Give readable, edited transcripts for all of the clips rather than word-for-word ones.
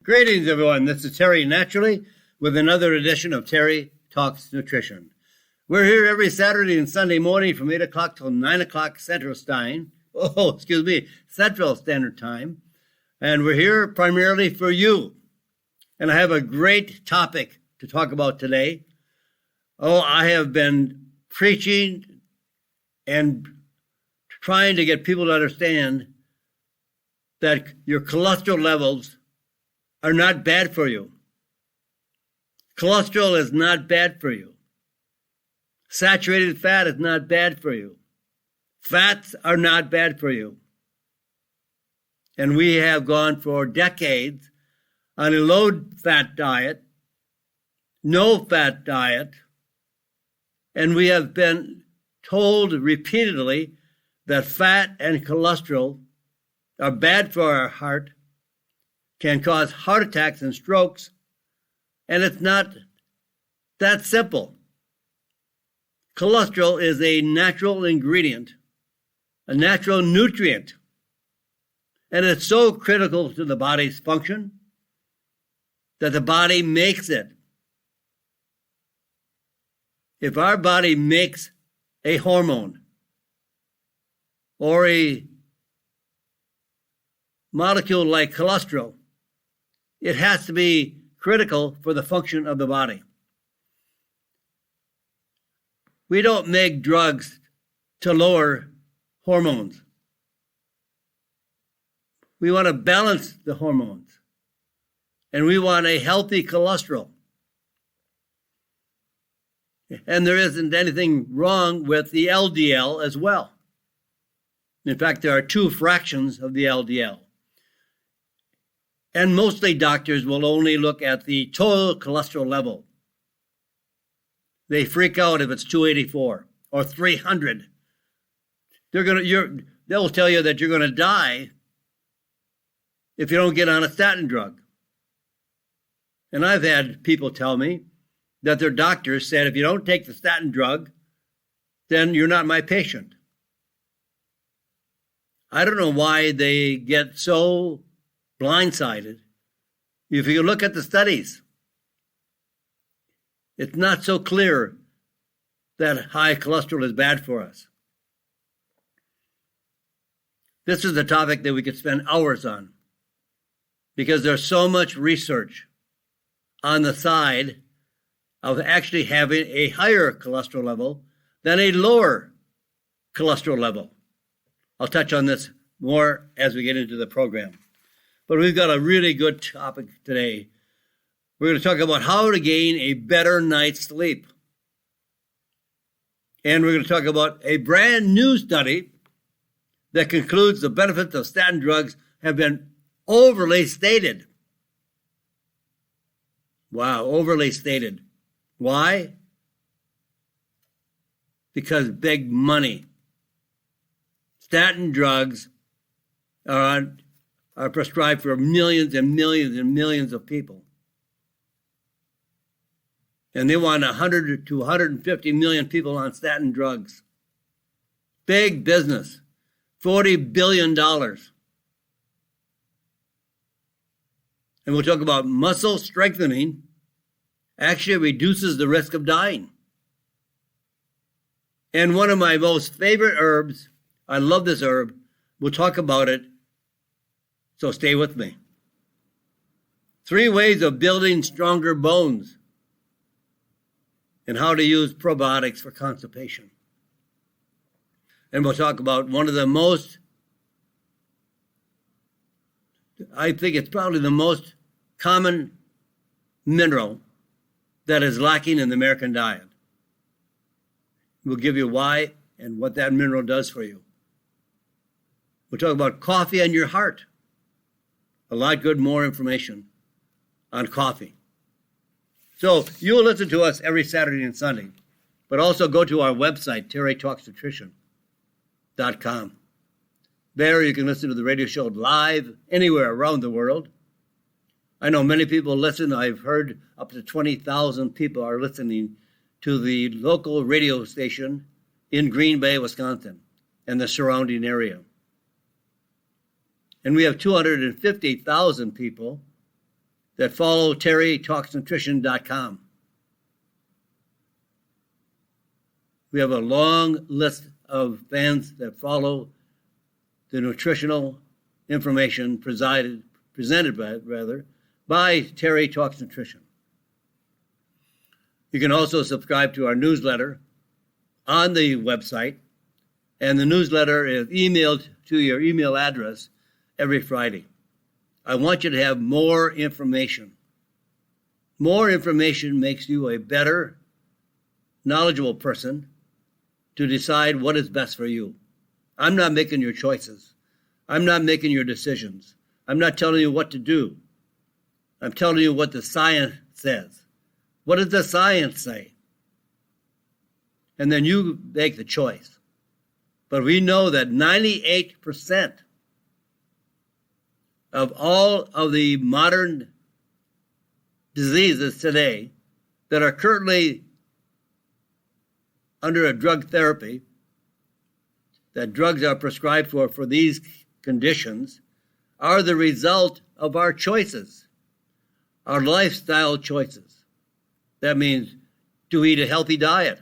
Greetings, everyone. This is Terry Naturally with another edition of Terry Talks Nutrition. We're here every Saturday and Sunday morning from 8 o'clock till 9 o'clock Central Standard Time. And we're here primarily for you. And I have a great topic to talk about today. I have been preaching and trying to get people to understand that your cholesterol levels are not bad for you. Cholesterol is not bad for you. Saturated fat is not bad for you. Fats are not bad for you. And we have gone for decades on a low-fat diet, no-fat diet, and we have been told repeatedly that fat and cholesterol are bad for our heart, can cause heart attacks and strokes, and it's not that simple. Cholesterol is a natural ingredient, a natural nutrient, and it's so critical to the body's function that the body makes it. If our body makes a hormone or a molecule like cholesterol, it has to be critical for the function of the body. We don't make drugs to lower hormones. We want to balance the hormones, and we want a healthy cholesterol. And there isn't anything wrong with the LDL as well. In fact, there are two fractions of the LDL. And mostly doctors will only look at the total cholesterol level. They freak out if it's 284 or 300. They'll tell you that you're going to die if you don't get on a statin drug. And I've had people tell me that their doctors said, if you don't take the statin drug, then you're not my patient. I don't know why they get so blindsided. If you look at the studies, it's not so clear that high cholesterol is bad for us. This is a topic that we could spend hours on because there's so much research on the side of actually having a higher cholesterol level than a lower cholesterol level. I'll touch on this more as we get into the program. But we've got a really good topic today. We're going to talk about how to gain a better night's sleep. And we're going to talk about a brand new study that concludes the benefits of statin drugs have been overly stated. Wow, overly stated. Why? Because big money. Statin drugs are prescribed for millions and millions and millions of people. And they want 100 to 150 million people on statin drugs. Big business. $40 billion. And we'll talk about muscle strengthening actually reduces the risk of dying. And one of my most favorite herbs, I love this herb, we'll talk about it, so stay with me. 3 ways of building stronger bones and how to use probiotics for constipation. And we'll talk about one of the most, I think it's probably the most common mineral that is lacking in the American diet. We'll give you why and what that mineral does for you. We'll talk about coffee and your heart. A lot good more information on coffee. So you will listen to us every Saturday and Sunday, but also go to our website, terrytalksnutrition.com. There you can listen to the radio show live anywhere around the world. I know many people listen. I've heard up to 20,000 people are listening to the local radio station in Green Bay, Wisconsin, and the surrounding area. And we have 250,000 people that follow TerryTalksNutrition.com. We have a long list of fans that follow the nutritional information presented by Terry Talks Nutrition. You can also subscribe to our newsletter on the website, and the newsletter is emailed to your email address every Friday. I want you to have more information. More information makes you a better, knowledgeable person to decide what is best for you. I'm not making your choices. I'm not making your decisions. I'm not telling you what to do. I'm telling you what the science says. What does the science say? And then you make the choice. But we know that 98% of all of the modern diseases today that are currently under a drug therapy, that drugs are prescribed for these conditions, are the result of our choices, our lifestyle choices. That means to eat a healthy diet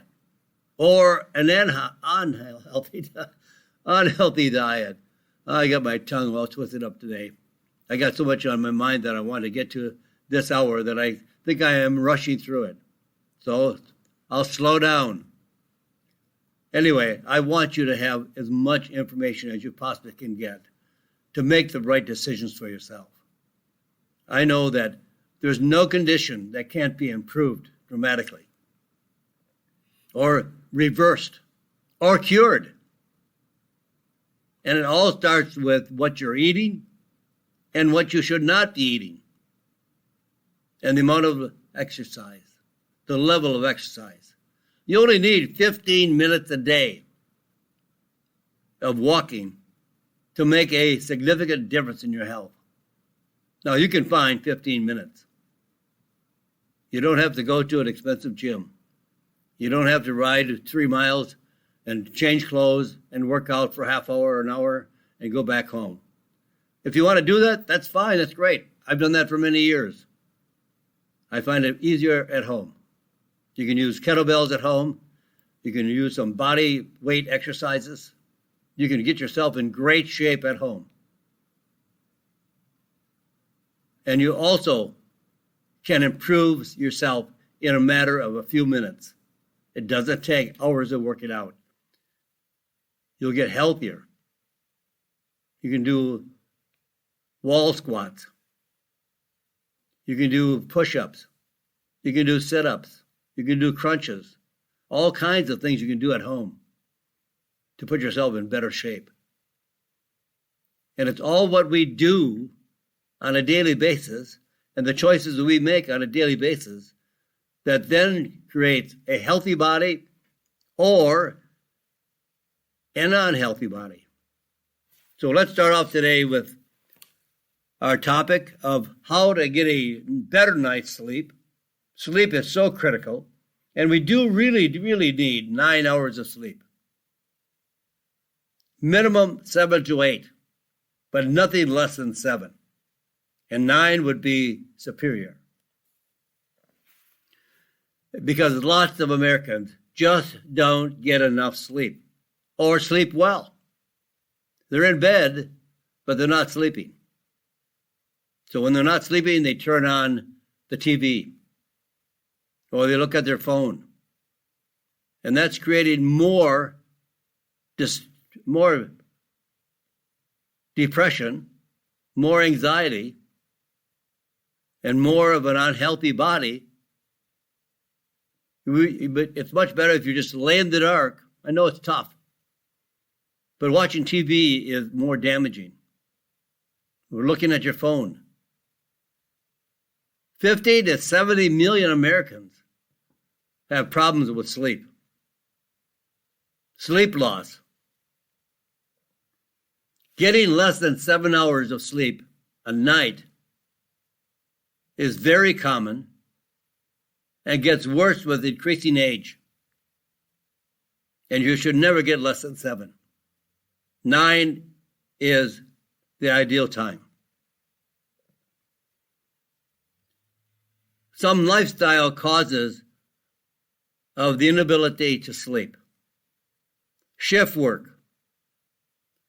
or an unhealthy diet. I got my tongue all twisted up today. I got so much on my mind that I want to get to this hour that I think I am rushing through it. So I'll slow down. Anyway, I want you to have as much information as you possibly can get to make the right decisions for yourself. I know that there's no condition that can't be improved dramatically or reversed or cured. And it all starts with what you're eating and what you should not be eating and the amount of exercise, the level of exercise. You only need 15 minutes a day of walking to make a significant difference in your health. Now, you can find 15 minutes. You don't have to go to an expensive gym. You don't have to ride 3 miles and change clothes and work out for a half hour or an hour and go back home. If you want to do that, that's fine. That's great. I've done that for many years. I find it easier at home. You can use kettlebells at home. You can use some body weight exercises. You can get yourself in great shape at home. And you also can improve yourself in a matter of a few minutes. It doesn't take hours of working out. You'll get healthier. You can do wall squats. You can do push-ups. You can do sit-ups. You can do crunches. All kinds of things you can do at home to put yourself in better shape. And it's all what we do on a daily basis and the choices that we make on a daily basis that then creates a healthy body or an unhealthy body. So let's start off today with our topic of how to get a better night's sleep. Sleep is so critical, and we do really need 9 hours of sleep. Minimum 7 to 8, but nothing less than 7. And 9 would be superior. Because lots of Americans just don't get enough sleep or sleep well. They're in bed, but they're not sleeping. So when they're not sleeping, they turn on the TV or they look at their phone. And that's creating more depression, more anxiety, and more of an unhealthy body. But it's much better if you just lay in the dark. I know it's tough, but watching TV is more damaging. We're looking at your phone. 50 to 70 million Americans have problems with sleep. Sleep loss. Getting less than 7 hours of sleep a night is very common and gets worse with increasing age. And you should never get less than 7. 9 is the ideal time. some lifestyle causes of the inability to sleep: shift work,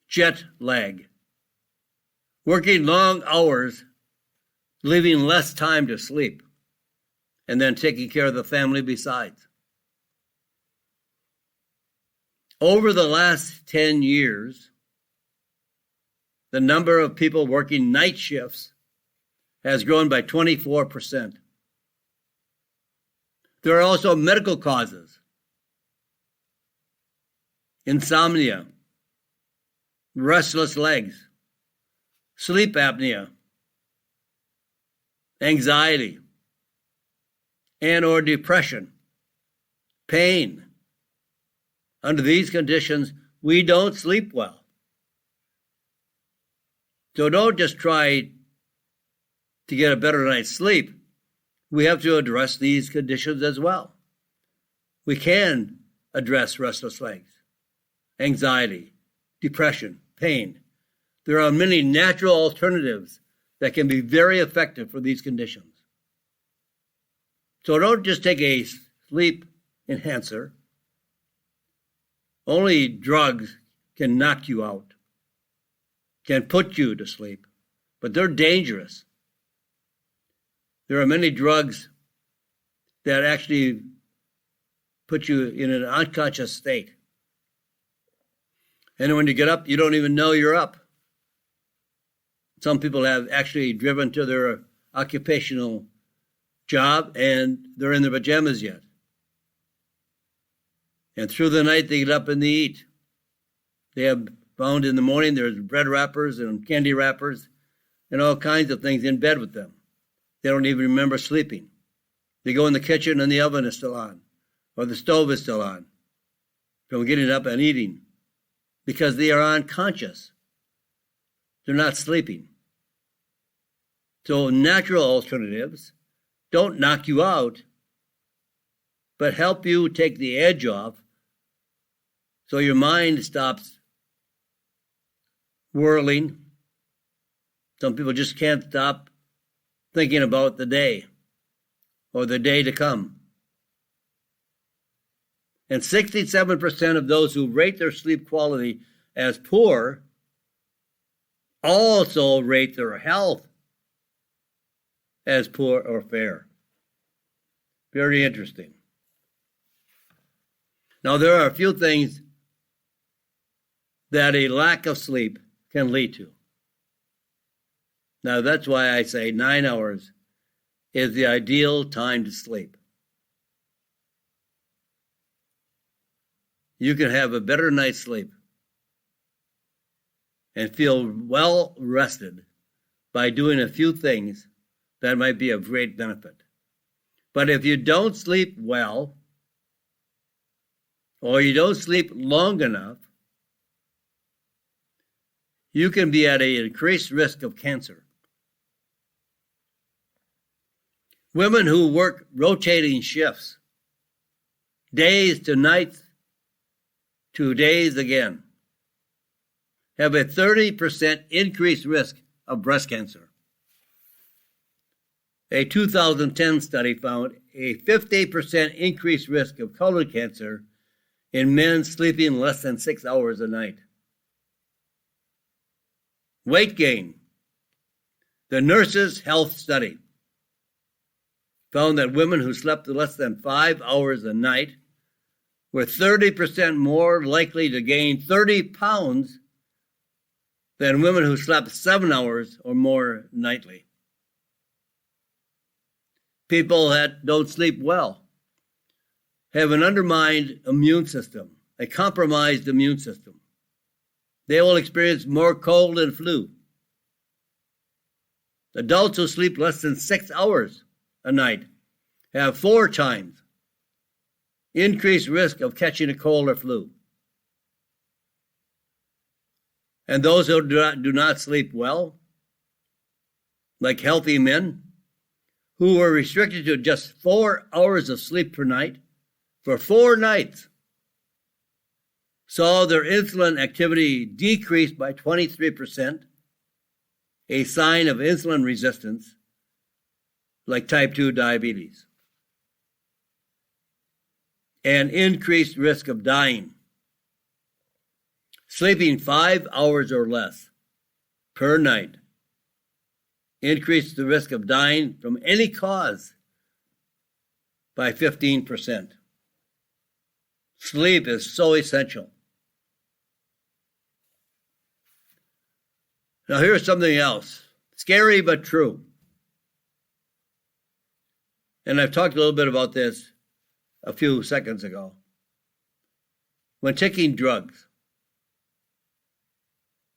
jet lag, working long hours, leaving less time to sleep, and then taking care of the family besides. Over the last 10 years, the number of people working night shifts has grown by 24%. There are also medical causes: insomnia, restless legs, sleep apnea, anxiety, and or depression, pain. Under these conditions, we don't sleep well. So don't just try to get a better night's sleep. We have to address these conditions as well. We can address restless legs, anxiety, depression, pain. There are many natural alternatives that can be very effective for these conditions. So don't just take a sleep enhancer. Only drugs can knock you out, can put you to sleep, but they're dangerous. There are many drugs that actually put you in an unconscious state. And when you get up, you don't even know you're up. Some people have actually driven to their occupational job and they're in their pajamas yet. And through the night, they get up and they eat. They have found in the morning there's bread wrappers and candy wrappers and all kinds of things in bed with them. They don't even remember sleeping. They go in the kitchen and the oven is still on, or the stove is still on, from getting up and eating, because they are unconscious. They're not sleeping. So natural alternatives don't knock you out, but help you take the edge off so your mind stops whirling. Some people just can't stop thinking about the day or the day to come. And 67% of those who rate their sleep quality as poor also rate their health as poor or fair. Very interesting. Now, there are a few things that a lack of sleep can lead to. Now, that's why I say 9 hours is the ideal time to sleep. You can have a better night's sleep and feel well rested by doing a few things that might be of great benefit. But if you don't sleep well, or you don't sleep long enough, you can be at an increased risk of cancer. Women who work rotating shifts, days to nights to days again, have a 30% increased risk of breast cancer. A 2010 study found a 50% increased risk of colon cancer in men sleeping less than 6 hours a night. Weight gain. The Nurses' Health Study found that women who slept less than 5 hours a night were 30% more likely to gain 30 pounds than women who slept 7 hours or more nightly. People that don't sleep well have an undermined immune system, a compromised immune system. They will experience more cold and flu. Adults who sleep less than 6 hours a night have 4 times increased risk of catching a cold or flu. And those who do not sleep well, like healthy men, who were restricted to just 4 hours of sleep per night for 4 nights, saw their insulin activity decrease by 23%, a sign of insulin resistance, like type 2 diabetes, and increased risk of dying. Sleeping 5 hours or less per night increased the risk of dying from any cause by 15%. Sleep is so essential. Now here's something else, scary but true. And I've talked a little bit about this a few seconds ago. When taking drugs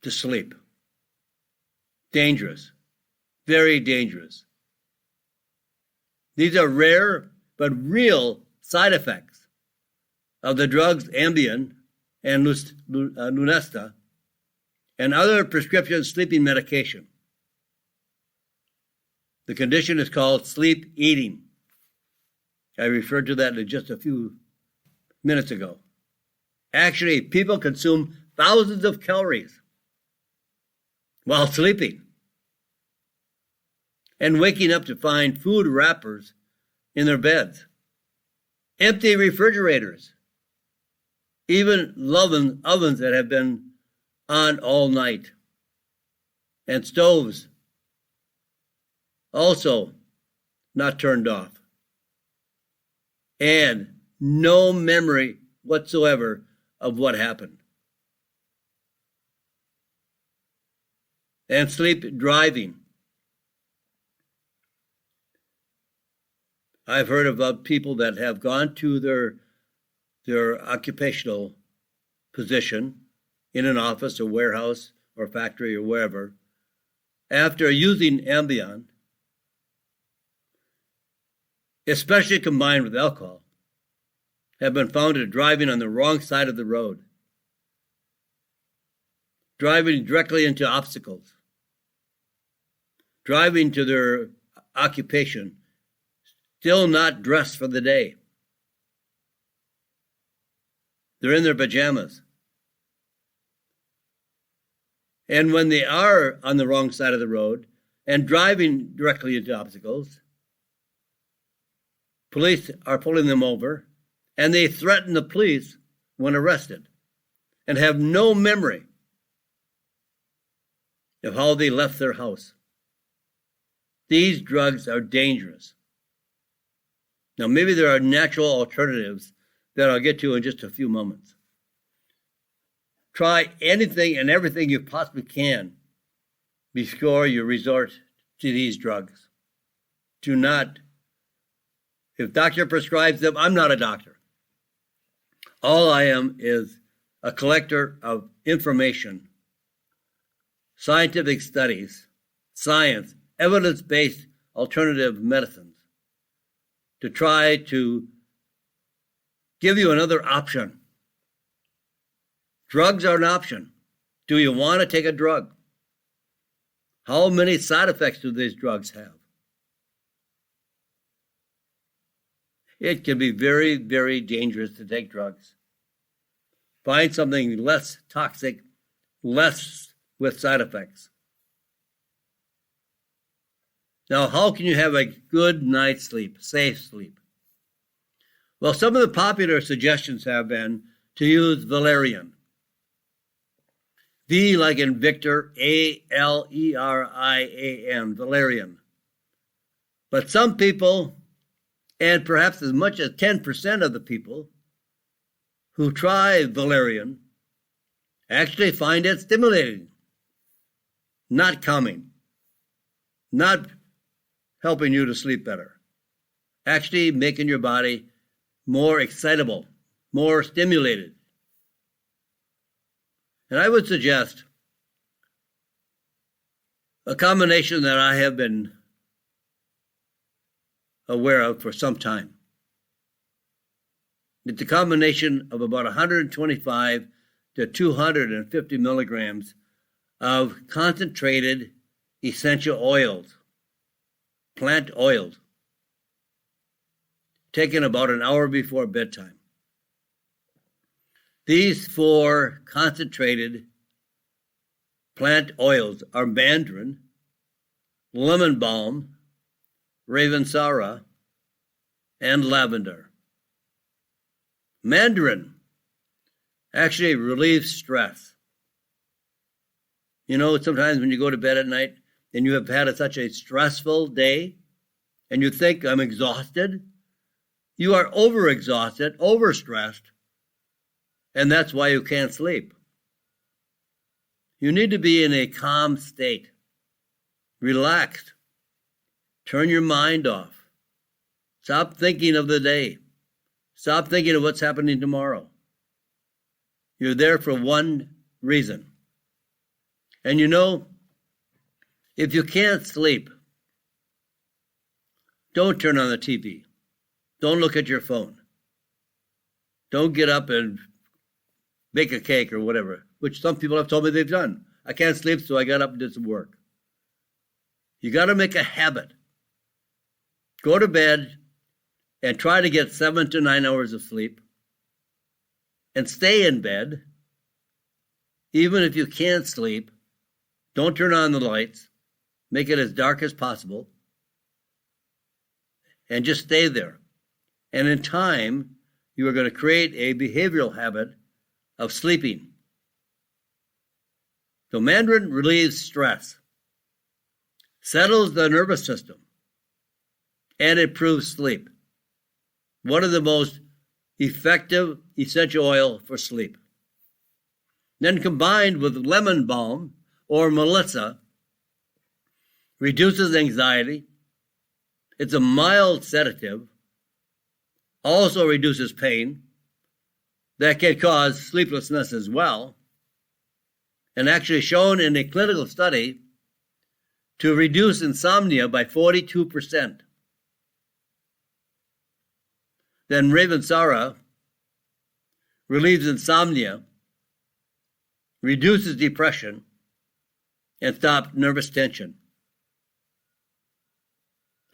to sleep, dangerous, very dangerous. These are rare but real side effects of the drugs Ambien and Lunesta and other prescription sleeping medication. The condition is called sleep eating. I referred to that just a few minutes ago. Actually, people consume thousands of calories while sleeping and waking up to find food wrappers in their beds, empty refrigerators, even ovens that have been on all night, and stoves also not turned off, and no memory whatsoever of what happened. And sleep driving. I've heard about people that have gone to their occupational position in an office or warehouse or factory or wherever, after using Ambien, especially combined with alcohol, have been found to driving on the wrong side of the road, driving directly into obstacles, driving to their occupation, still not dressed for the day. They're in their pajamas. And when they are on the wrong side of the road and driving directly into obstacles, police are pulling them over, and they threaten the police when arrested and have no memory of how they left their house. These drugs are dangerous. Now, maybe there are natural alternatives that I'll get to in just a few moments. Try anything and everything you possibly can before you resort to these drugs. Do not, if doctor prescribes them, I'm not a doctor. All I am is a collector of information, scientific studies, science, evidence-based alternative medicines, to try to give you another option. Drugs are an option. Do you want to take a drug? How many side effects do these drugs have? It can be very, very dangerous to take drugs. Find something less toxic, less with side effects. Now, how can you have a good night's sleep, safe sleep? Well, some of the popular suggestions have been to use valerian. V like in Victor, A-L-E-R-I-A-N, valerian. But some people, and perhaps as much as 10% of the people who try valerian, actually find it stimulating, not calming, not helping you to sleep better, actually making your body more excitable, more stimulated. And I would suggest a combination that I have been aware of for some time. It's a combination of about 125 to 250 milligrams of concentrated essential oils, plant oils, taken about an hour before bedtime. These 4 concentrated plant oils are mandarin, lemon balm, Ravensara, and lavender. Mandarin actually relieves stress. You know, sometimes when you go to bed at night and you have had such a stressful day and you think, I'm exhausted, you are overexhausted, overstressed, and that's why you can't sleep. You need to be in a calm state, relaxed. Turn your mind off. Stop thinking of the day. Stop thinking of what's happening tomorrow. You're there for one reason. And you know, if you can't sleep, don't turn on the TV. Don't look at your phone. Don't get up and bake a cake or whatever, which some people have told me they've done. I can't sleep, so I got up and did some work. You got to make a habit. Go to bed and try to get 7 to 9 hours of sleep and stay in bed. Even if you can't sleep, don't turn on the lights. Make it as dark as possible and just stay there. And in time, you are going to create a behavioral habit of sleeping. So mandarin relieves stress, settles the nervous system, and improves sleep. One of the most effective essential oil for sleep. Then combined with lemon balm or melissa, reduces anxiety. It's a mild sedative, also reduces pain that can cause sleeplessness as well, and actually shown in a clinical study to reduce insomnia by 42%. Then Ravensara relieves insomnia, reduces depression, and stops nervous tension.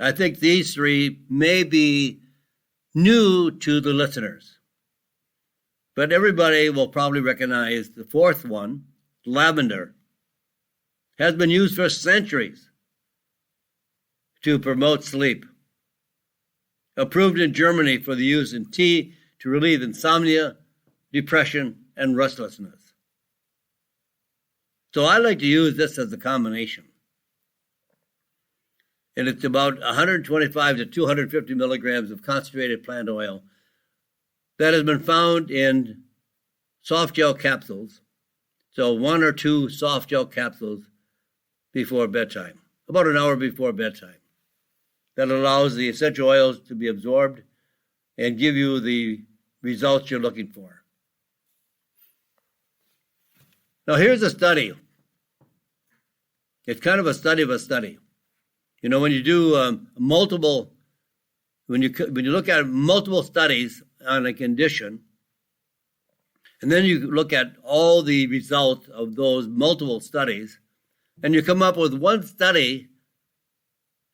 I think these three may be new to the listeners, but everybody will probably recognize the fourth one, lavender, has been used for centuries to promote sleep. Approved in Germany for the use in tea to relieve insomnia, depression, and restlessness. So I like to use this as a combination. And it's about 125 to 250 milligrams of concentrated plant oil that has been found in soft gel capsules. So 1 or 2 soft gel capsules before bedtime, about an hour before bedtime. That allows the essential oils to be absorbed and give you the results you're looking for. Now here's a study. It's kind of a study of a study. You know, when you do when you look at multiple studies on a condition, and then you look at all the results of those multiple studies, and you come up with one study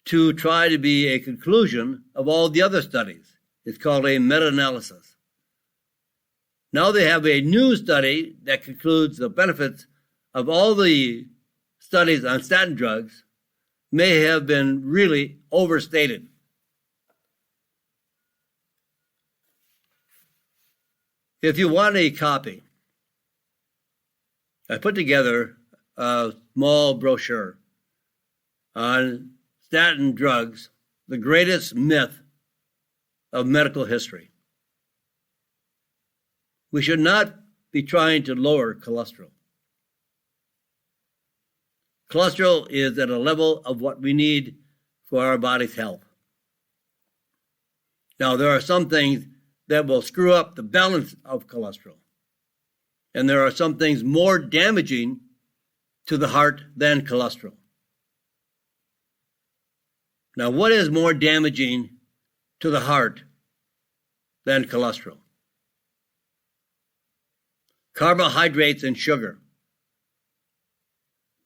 to try to be a conclusion of all the other studies. It's called a meta-analysis. Now they have a new study that concludes the benefits of all the studies on statin drugs may have been really overstated. If you want a copy, I put together a small brochure on statin drugs, the greatest myth of medical history. We should not be trying to lower cholesterol. Cholesterol is at a level of what we need for our body's health. Now, there are some things that will screw up the balance of cholesterol. And there are some things more damaging to the heart than cholesterol. Now, what is more damaging to the heart than cholesterol? Carbohydrates and sugar.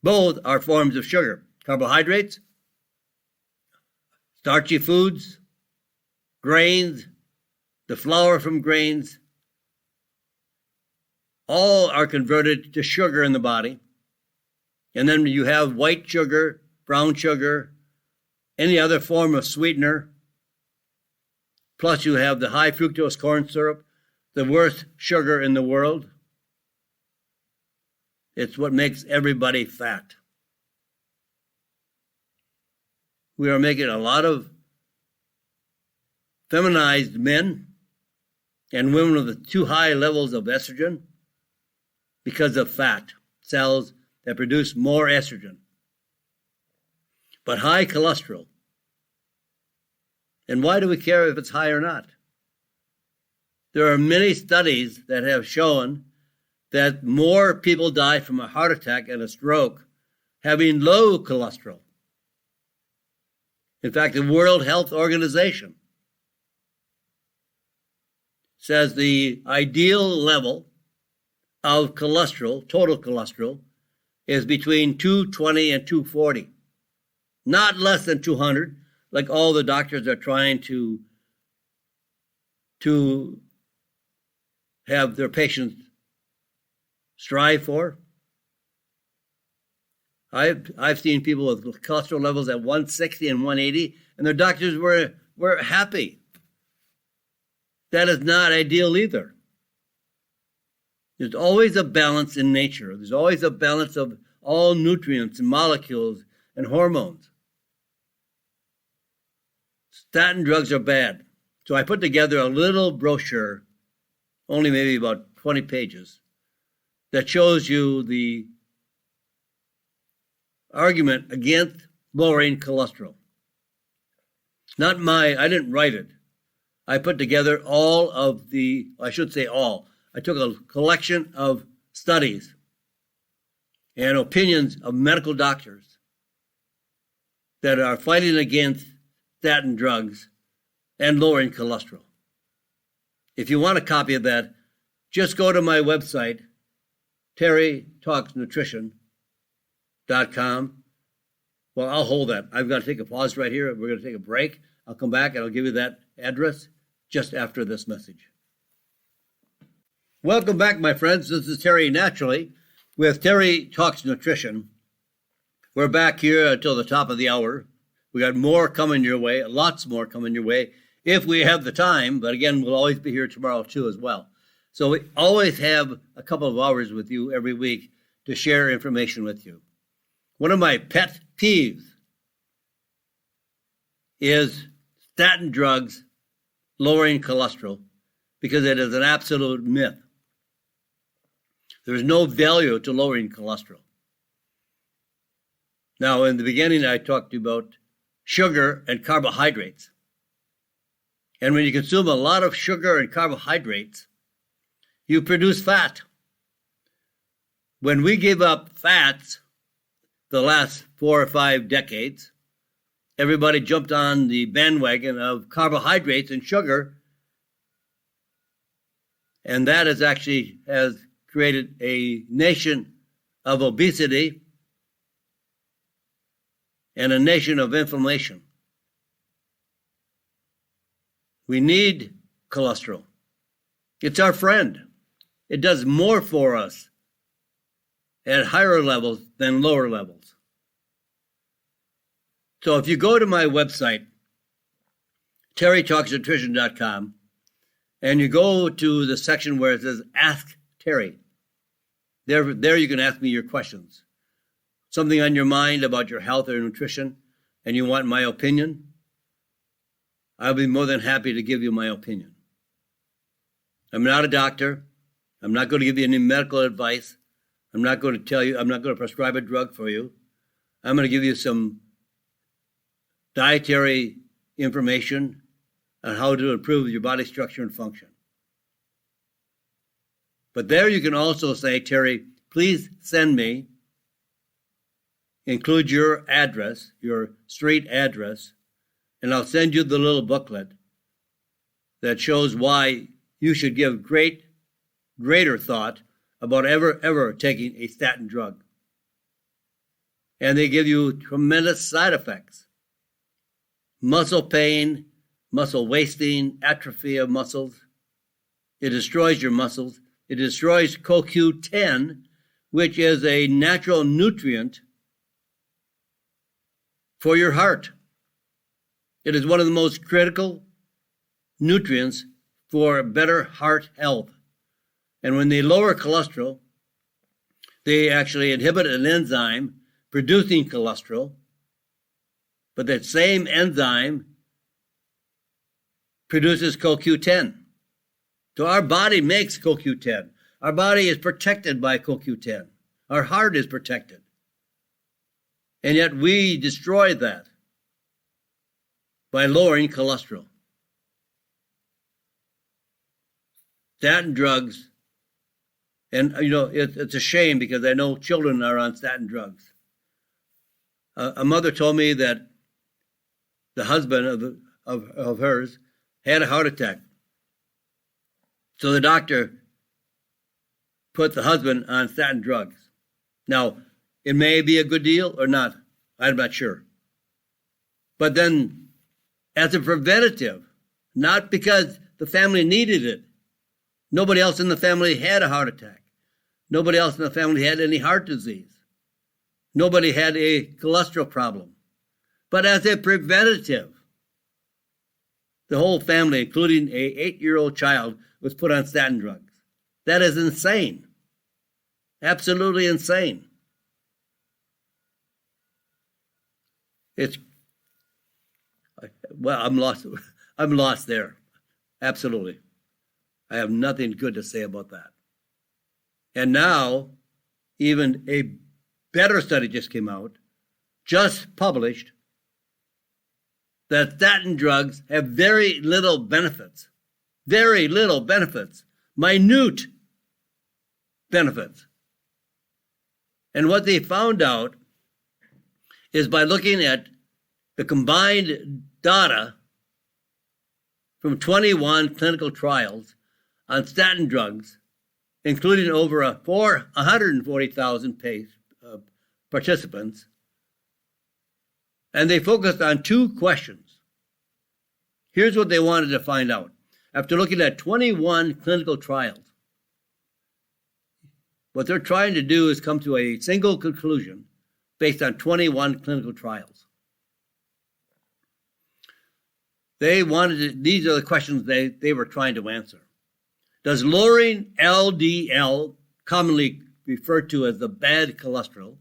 Both are forms of sugar. Carbohydrates, starchy foods, grains, the flour from grains, all are converted to sugar in the body. And then you have white sugar, brown sugar, any other form of sweetener. Plus you have the high fructose corn syrup, the worst sugar in the world. It's what makes everybody fat. We are making a lot of feminized men and women with too high levels of estrogen because of fat cells that produce more estrogen, but high cholesterol. And why do we care if it's high or not? There are many studies that have shown that more people die from a heart attack and a stroke having low cholesterol. In fact, the World Health Organization says the ideal level of cholesterol, total cholesterol, is between 220 and 240, not less than 200, like all the doctors are trying to have their patients strive for. I've seen people with cholesterol levels at 160 and 180, and their doctors were happy. That is not ideal either. There's always a balance in nature. There's always a balance of all nutrients and molecules and hormones. Statin drugs are bad. So I put together a little brochure, only maybe about 20 pages, that shows you the argument against lowering cholesterol. I didn't write it. I put together I took a collection of studies and opinions of medical doctors that are fighting against statin drugs and lowering cholesterol. If you want a copy of that, just go to my website, terrytalksnutrition.com. Well, I'll hold that. I've got to take a pause right here. We're going to take a break. I'll come back and I'll give you that address just after this message. Welcome back, my friends. This is Terry Naturally with Terry Talks Nutrition. We're back here until the top of the hour. We got more coming your way, lots more coming your way, if we have the time. But again, we'll always be here tomorrow too as well. So we always have a couple of hours with you every week to share information with you. One of my pet peeves is statin drugs lowering cholesterol, because it is an absolute myth. There is no value to lowering cholesterol. Now, in the beginning, I talked to you about sugar and carbohydrates. And when you consume a lot of sugar and carbohydrates, you produce fat. When we give up fats the last 4 or 5 decades, everybody jumped on the bandwagon of carbohydrates and sugar, and that has created a nation of obesity and a nation of inflammation. We need cholesterol. It's our friend. It does more for us at higher levels than lower levels. So if you go to my website, terrytalksnutrition.com, and you go to the section where it says Ask Terry, there you can ask me your questions. Something on your mind about your health or nutrition, and you want my opinion, I'll be more than happy to give you my opinion. I'm not a doctor. I'm not going to give you any medical advice. I'm not going to prescribe a drug for you. I'm going to give you some dietary information on how to improve your body structure and function. But there you can also say, Terry, please send me, include your address, your street address, and I'll send you the little booklet that shows why you should give greater thought about ever taking a statin drug. And they give you tremendous side effects. Muscle pain, muscle wasting, atrophy of muscles. It destroys your muscles. It destroys CoQ10, which is a natural nutrient for your heart. It is one of the most critical nutrients for better heart health. And when they lower cholesterol, they actually inhibit an enzyme producing cholesterol, but that same enzyme produces CoQ10. So our body makes CoQ10. Our body is protected by CoQ10. Our heart is protected. And yet we destroy that by lowering cholesterol. Statin drugs, and it's a shame because I know children are on statin drugs. A mother told me that the husband of hers had a heart attack. So the doctor put the husband on statin drugs. Now, it may be a good deal or not. I'm not sure. But then, as a preventative, not because the family needed it. Nobody else in the family had a heart attack. Nobody else in the family had any heart disease. Nobody had a cholesterol problem. But as a preventative, the whole family, including an 8-year-old child, was put on statin drugs. That is insane. Absolutely insane. I'm lost. I'm lost there. Absolutely. I have nothing good to say about that. And now, even a better study just came out, just published, that statin drugs have very little benefits. Very little benefits. Minute benefits. And what they found out is by looking at the combined data from 21 clinical trials on statin drugs, including over 140,000 participants, and they focused on 2 questions. Here's what they wanted to find out. After looking at 21 clinical trials, what they're trying to do is come to a single conclusion based on 21 clinical trials. These are the questions they were trying to answer. Does lowering LDL, commonly referred to as the bad cholesterol,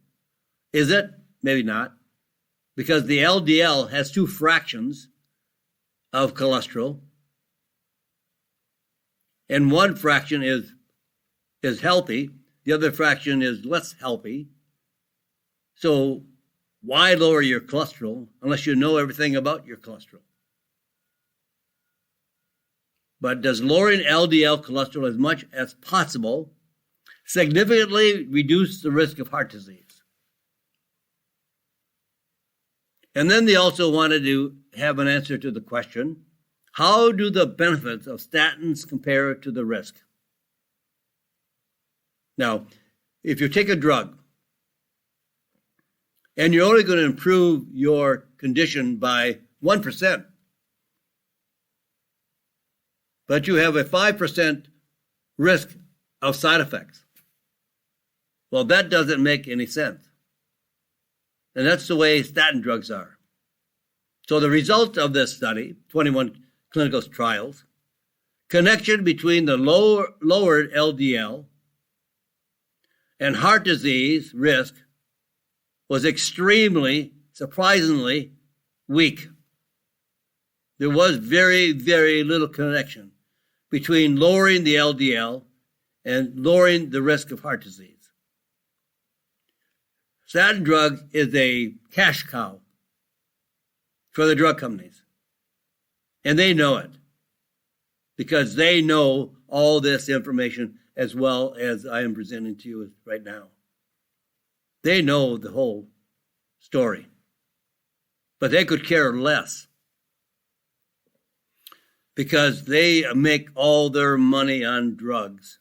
is it? Maybe not. Because the LDL has 2 fractions of cholesterol, and one fraction is healthy, the other fraction is less healthy. So why lower your cholesterol unless you know everything about your cholesterol? But does lowering LDL cholesterol as much as possible significantly reduce the risk of heart disease? And then they also wanted to have an answer to the question, how do the benefits of statins compare to the risk? Now, if you take a drug and you're only going to improve your condition by 1%, but you have a 5% risk of side effects, well, that doesn't make any sense. And that's the way statin drugs are. So the result of this study, 21 clinical trials, connection between the lowered LDL and heart disease risk was extremely, surprisingly weak. There was very, very little connection between lowering the LDL and lowering the risk of heart disease. Statin drugs is a cash cow for the drug companies. And they know it because they know all this information as well as I am presenting to you right now. They know the whole story, but they could care less because they make all their money on drugs.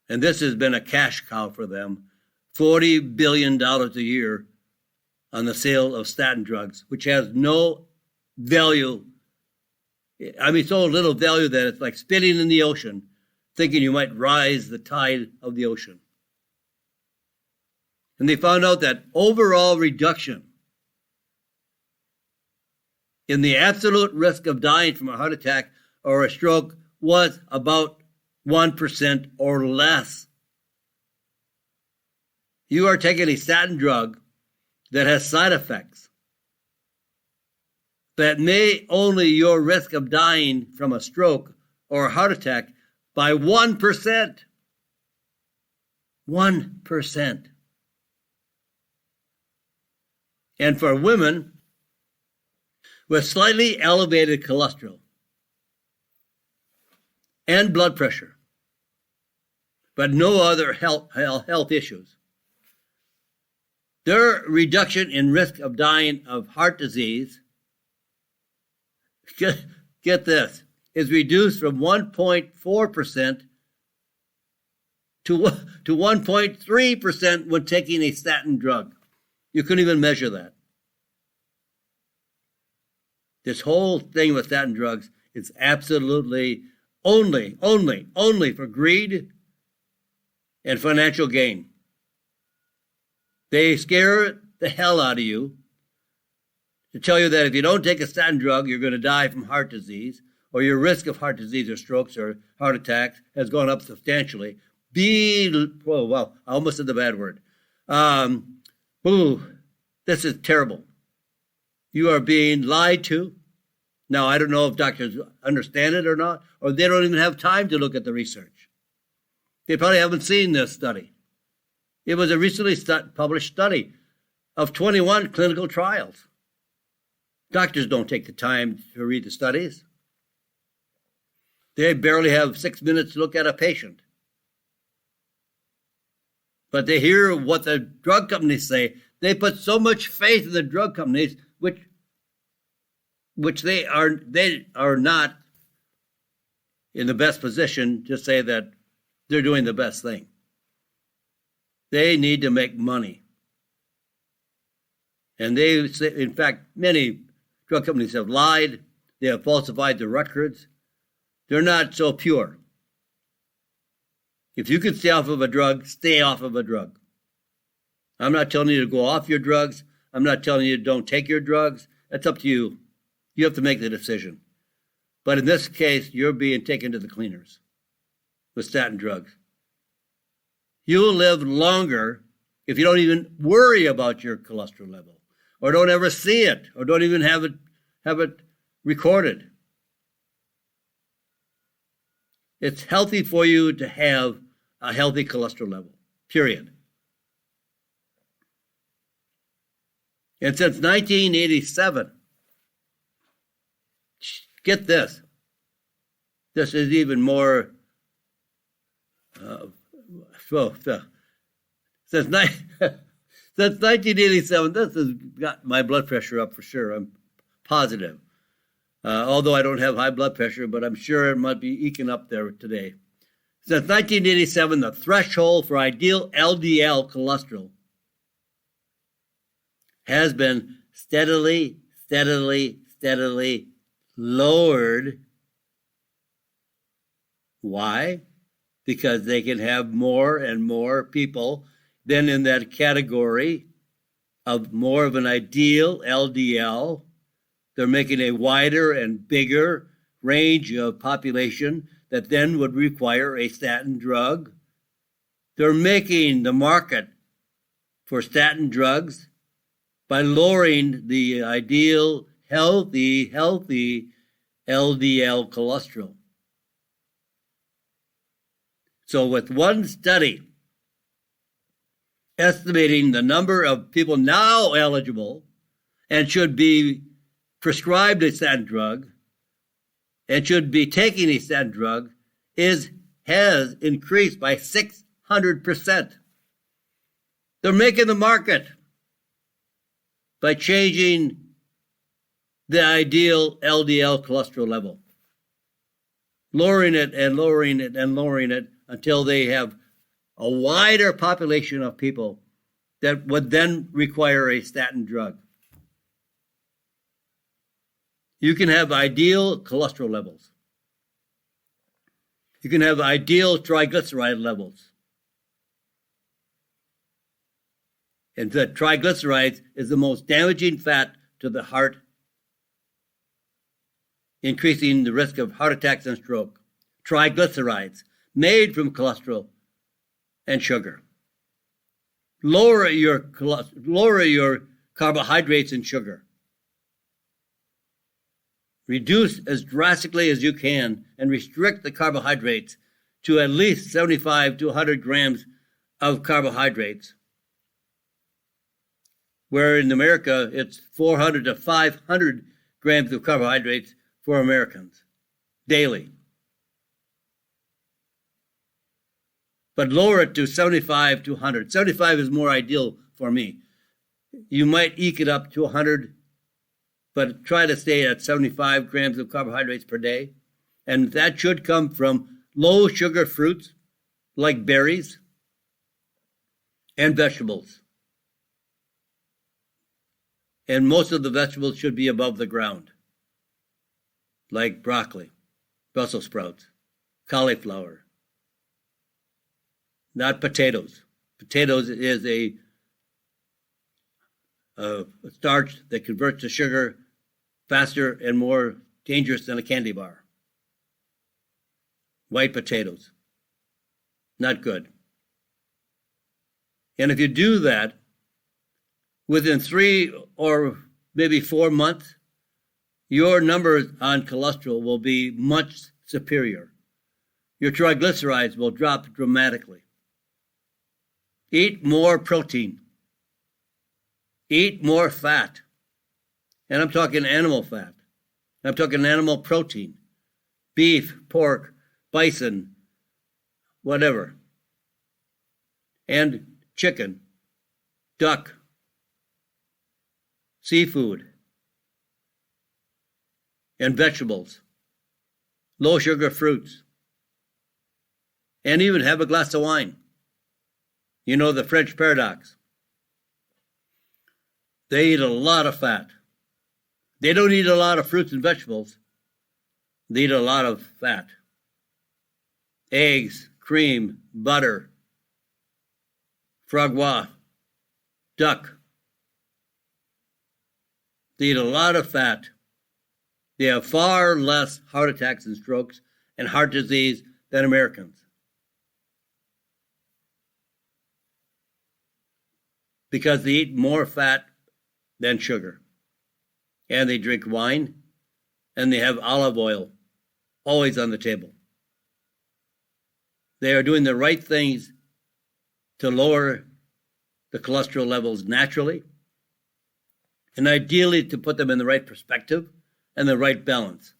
And this has been a cash cow for them, $40 billion a year on the sale of statin drugs, which has no value. I mean, so little value that it's like spitting in the ocean, thinking you might rise the tide of the ocean. And they found out that overall reduction in the absolute risk of dying from a heart attack or a stroke was about 1% or less. You are taking a statin drug that has side effects that may only your risk of dying from a stroke or a heart attack by 1%. 1%. And for women with slightly elevated cholesterol and blood pressure, but no other health issues, their reduction in risk of dying of heart disease, get this, is reduced from 1.4% to 1.3% when taking a statin drug. You couldn't even measure that. This whole thing with statin drugs is absolutely only for greed and financial gain. They scare the hell out of you to tell you that if you don't take a statin drug, you're going to die from heart disease, or your risk of heart disease or strokes or heart attacks has gone up substantially. I almost said the bad word. This is terrible. You are being lied to. Now, I don't know if doctors understand it or not, or they don't even have time to look at the research. They probably haven't seen this study. It was a recently published study of 21 clinical trials. Doctors don't take the time to read the studies. They barely have 6 minutes to look at a patient. But they hear what the drug companies say. They put so much faith in the drug companies, which they are not in the best position to say that they're doing the best thing. They need to make money. And they say, in fact, many drug companies have lied. They have falsified the records. They're not so pure. If you can stay off of a drug, stay off of a drug. I'm not telling you to go off your drugs. I'm not telling you don't take your drugs. That's up to you. You have to make the decision. But in this case, you're being taken to the cleaners with statin drugs. You'll live longer if you don't even worry about your cholesterol level, or don't ever see it, or don't even have it recorded. It's healthy for you to have a healthy cholesterol level, period. And since 1987, get this. This is even more. Since 1987, this has got my blood pressure up for sure. I'm positive. Although I don't have high blood pressure, but I'm sure it might be eking up there today. Since 1987, the threshold for ideal LDL cholesterol has been steadily lowered. Why? Because they can have more and more people then in that category of more of an ideal LDL. They're making a wider and bigger range of population that then would require a statin drug. They're making the market for statin drugs by lowering the ideal healthy LDL cholesterol. So with one study estimating the number of people now eligible and should be prescribed a statin drug and should be taking a statin drug has increased by 600%. They're making the market by changing the ideal LDL cholesterol level, lowering it and lowering it and lowering it until they have a wider population of people that would then require a statin drug. You can have ideal cholesterol levels. You can have ideal triglyceride levels. And the triglycerides is the most damaging fat to the heart increasing the risk of heart attacks and stroke. Triglycerides, made from cholesterol and sugar. Lower your carbohydrates and sugar. Reduce as drastically as you can and restrict the carbohydrates to at least 75 to 100 grams of carbohydrates, where in America it's 400 to 500 grams of carbohydrates for Americans daily. But lower it to 75 to 100. 75 is more ideal for me. You might eke it up to 100, but try to stay at 75 grams of carbohydrates per day. And that should come from low sugar fruits like berries and vegetables. And most of the vegetables should be above the ground, like broccoli, Brussels sprouts, cauliflower, not potatoes. Potatoes is a starch that converts to sugar faster and more dangerous than a candy bar. White potatoes, not good. And if you do that, within 3 or maybe 4 months, your numbers on cholesterol will be much superior. Your triglycerides will drop dramatically. Eat more protein. Eat more fat. And I'm talking animal fat. I'm talking animal protein. Beef, pork, bison, whatever. And chicken, duck, seafood, and vegetables, low sugar fruits, and even have a glass of wine. You know the French paradox. They eat a lot of fat. They don't eat a lot of fruits and vegetables. They eat a lot of fat. Eggs, cream, butter, foie gras, duck. They eat a lot of fat. They have far less heart attacks and strokes and heart disease than Americans. Because they eat more fat than sugar. And they drink wine, and they have olive oil always on the table. They are doing the right things to lower the cholesterol levels naturally, and ideally to put them in the right perspective and the right balance.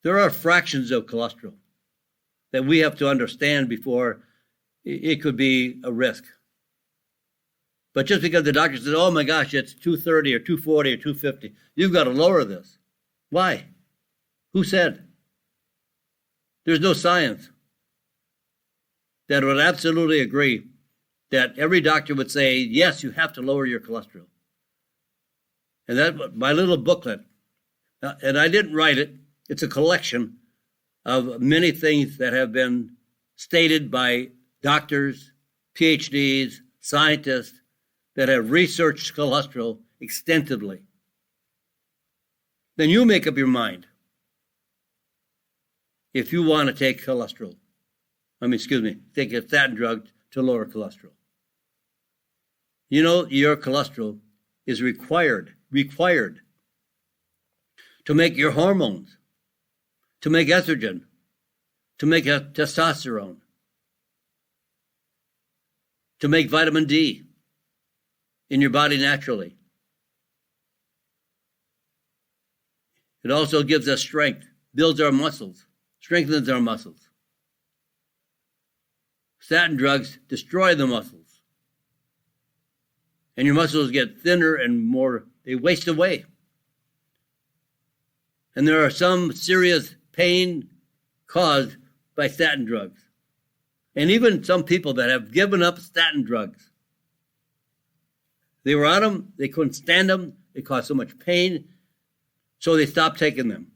There are fractions of cholesterol that we have to understand before it could be a risk. But just because the doctor says, oh my gosh, it's 230 or 240 or 250, you've got to lower this. Why? Who said? There's no science that would absolutely agree that every doctor would say, yes, you have to lower your cholesterol. And that, my little booklet, and I didn't write it, it's a collection of many things that have been stated by doctors, PhDs, scientists, that have researched cholesterol extensively. Then you make up your mind if you want to take take a statin drug to lower cholesterol. You know, your cholesterol is required to make your hormones, to make estrogen, to make testosterone, to make vitamin D in your body naturally. It also gives us strength, builds our muscles, strengthens our muscles. Statin drugs destroy the muscles. And your muscles get thinner and more, they waste away. And there are some serious pain caused by statin drugs. And even some people that have given up statin drugs. They were on them, they couldn't stand them, they caused so much pain, so they stopped taking them.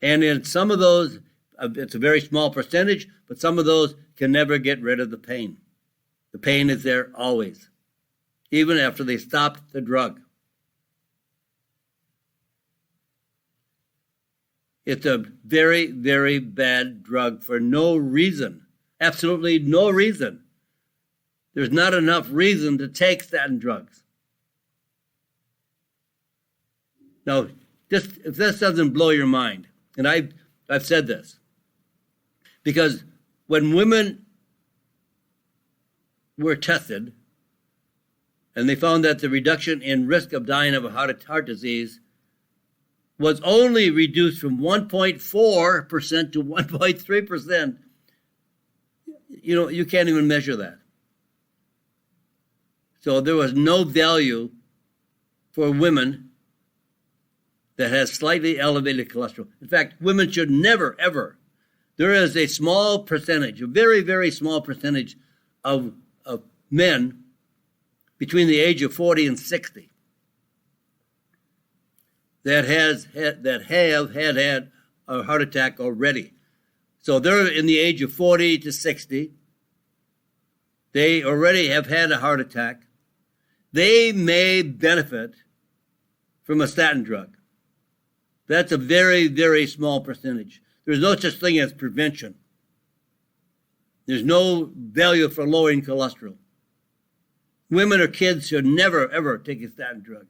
And in some of those, it's a very small percentage, but some of those can never get rid of the pain. The pain is there always, even after they stopped the drug. It's a very, very bad drug for no reason. Absolutely no reason. There's not enough reason to take statin drugs. Now, if this doesn't blow your mind, and I've said this, because when women were tested and they found that the reduction in risk of dying of a heart disease was only reduced from 1.4% to 1.3%, you can't even measure that. So there was no value for women that has slightly elevated cholesterol. In fact, women should never, ever. There is a small percentage, a very, very small percentage of men between the age of 40 and 60 that have had a heart attack already. So they're in the age of 40 to 60. They already have had a heart attack. They may benefit from a statin drug. That's a very, very small percentage. There's no such thing as prevention. There's no value for lowering cholesterol. Women or kids should never, ever take a statin drug.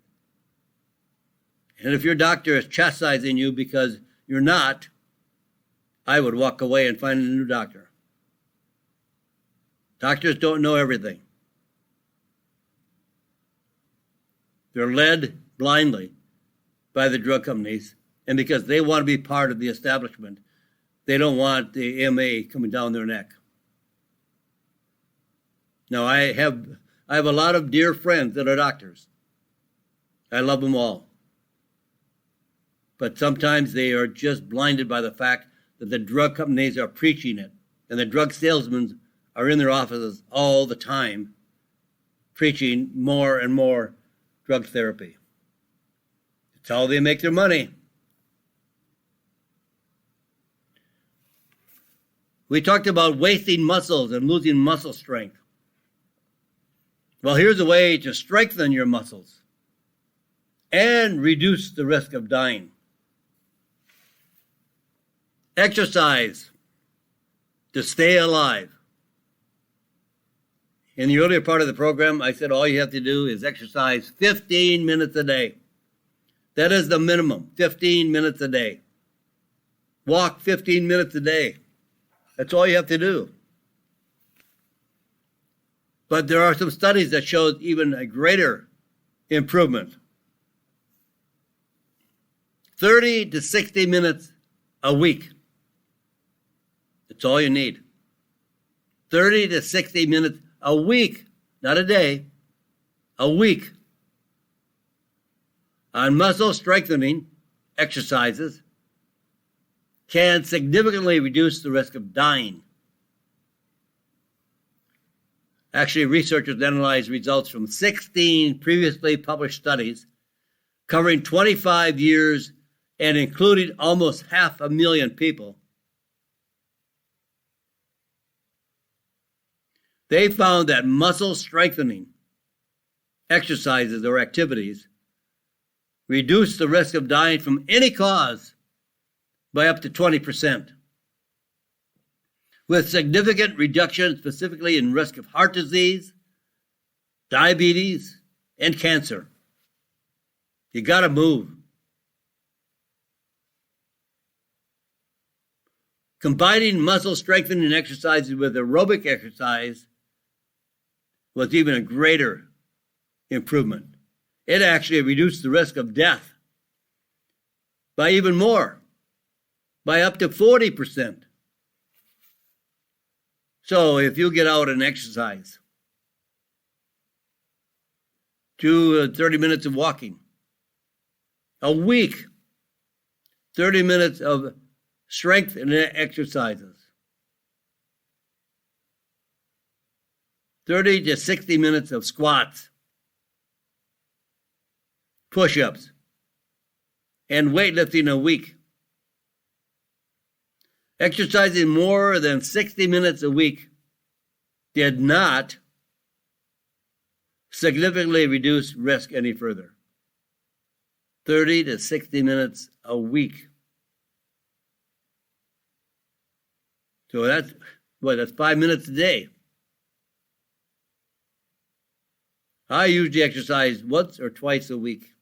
And if your doctor is chastising you because you're not, I would walk away and find a new doctor. Doctors don't know everything. They're led blindly by the drug companies, and because they want to be part of the establishment, they don't want the AMA coming down their neck. Now, I have a lot of dear friends that are doctors. I love them all. But sometimes they are just blinded by the fact that the drug companies are preaching it, and the drug salesmen are in their offices all the time preaching more and more drug therapy. It's how they make their money. We talked about wasting muscles and losing muscle strength. Well, here's a way to strengthen your muscles and reduce the risk of dying. Exercise to stay alive. In the earlier part of the program, I said all you have to do is exercise 15 minutes a day. That is the minimum, 15 minutes a day. Walk 15 minutes a day. That's all you have to do. But there are some studies that show even a greater improvement. 30 to 60 minutes a week. That's all you need. 30 to 60 minutes a week, not a day, a week, on muscle strengthening exercises can significantly reduce the risk of dying. Actually, researchers analyzed results from 16 previously published studies covering 25 years and including almost 500,000 people. They found that muscle strengthening exercises or activities reduce the risk of dying from any cause by up to 20%, with significant reduction specifically in risk of heart disease, diabetes, and cancer. You got to move. Combining muscle strengthening exercises with aerobic exercise was even a greater improvement. It actually reduced the risk of death by even more, by up to 40%. So if you get out and exercise, 30 minutes of walking, a week, 30 minutes of strength and exercises, 30 to 60 minutes of squats, push-ups, and weightlifting a week. Exercising more than 60 minutes a week did not significantly reduce risk any further. 30 to 60 minutes a week. So that's 5 minutes a day. I usually exercise once or twice a week,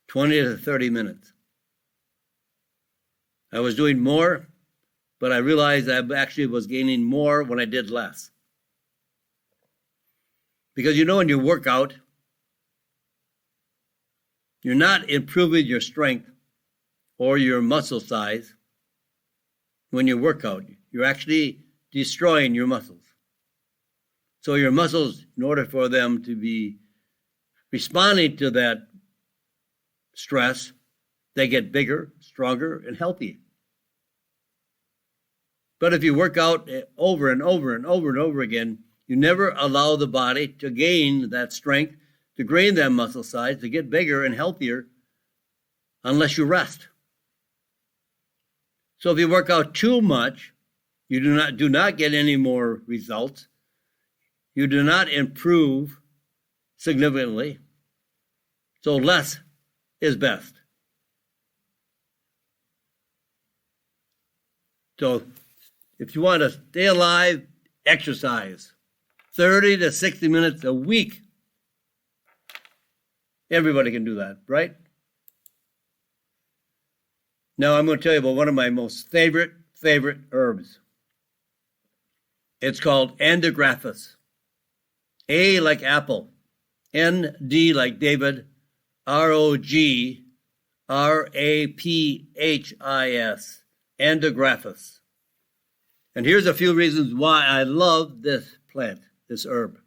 20 to 30 minutes. I was doing more, but I realized I actually was gaining more when I did less. Because when you work out, you're not improving your strength or your muscle size. When you work out, you're actually destroying your muscles. So your muscles, in order for them to be responding to that stress, they get bigger, stronger, and healthy. But if you work out over and over and over and over again, you never allow the body to gain that strength, to gain that muscle size, to get bigger and healthier, unless you rest. So if you work out too much, you do not get any more results. You do not improve significantly. So less is best. So if you want to stay alive, exercise 30 to 60 minutes a week. Everybody can do that, right? Now I'm going to tell you about one of my most favorite herbs. It's called Endographicus. A like apple, N-D like David, R-O-G-R-A-P-H-I-S, Endographicus. And here's a few reasons why I love this plant, this herb.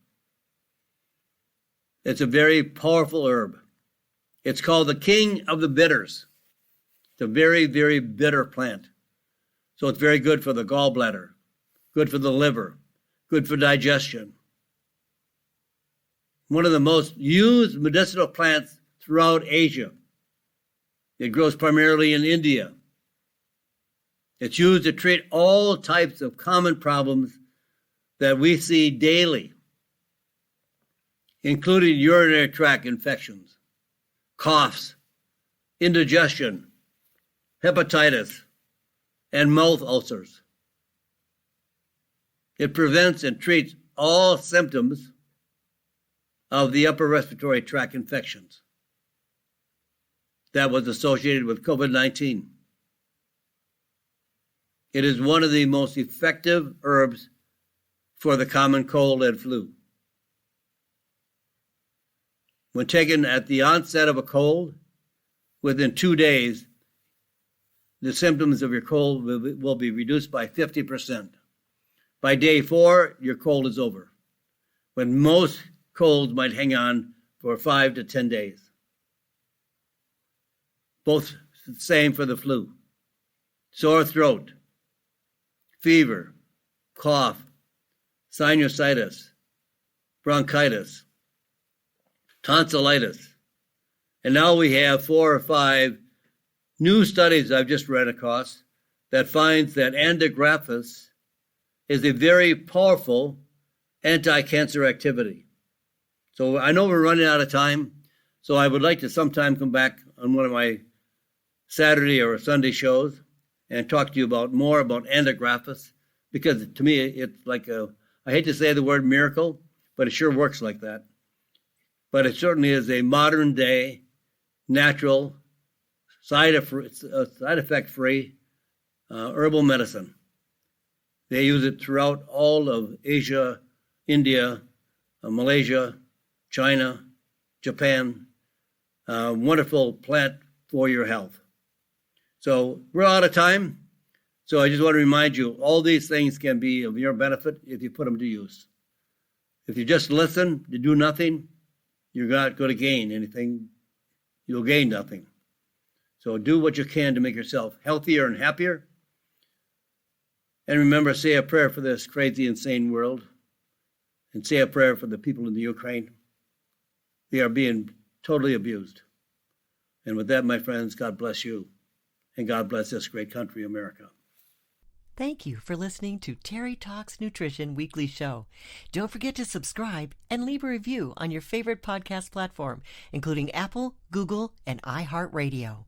It's a very powerful herb. It's called the king of the bitters. It's a very, very bitter plant. So it's very good for the gallbladder, good for the liver, good for digestion. One of the most used medicinal plants throughout Asia. It grows primarily in India. It's used to treat all types of common problems that we see daily, including urinary tract infections, coughs, indigestion, hepatitis, and mouth ulcers. It prevents and treats all symptoms of the upper respiratory tract infections that was associated with COVID-19. It is one of the most effective herbs for the common cold and flu. When taken at the onset of a cold, within 2 days, the symptoms of your cold will be reduced by 50%. By day 4, your cold is over, when most colds might hang on for 5 to 10 days. Both the same for the flu. Sore throat, fever, cough, sinusitis, bronchitis, tonsillitis. And now we have 4 or 5 new studies I've just read across that finds that Endographicus is a very powerful anti-cancer activity. So I know we're running out of time, so I would like to sometime come back on one of my Saturday or Sunday shows and talk to you more about Endographicus, because to me it's like I hate to say the word miracle, but it sure works like that. But it certainly is a modern day, natural, side effect free herbal medicine. They use it throughout all of Asia, India, Malaysia, China, Japan. Wonderful plant for your health. So we're out of time. So I just want to remind you, all these things can be of your benefit if you put them to use. If you just listen, you do nothing, you're not going to gain anything. You'll gain nothing. So do what you can to make yourself healthier and happier. And remember, say a prayer for this crazy, insane world. And say a prayer for the people in the Ukraine. They are being totally abused. And with that, my friends, God bless you. And God bless this great country, America. Thank you for listening to Terry Talks Nutrition Weekly Show. Don't forget to subscribe and leave a review on your favorite podcast platform, including Apple, Google, and iHeartRadio.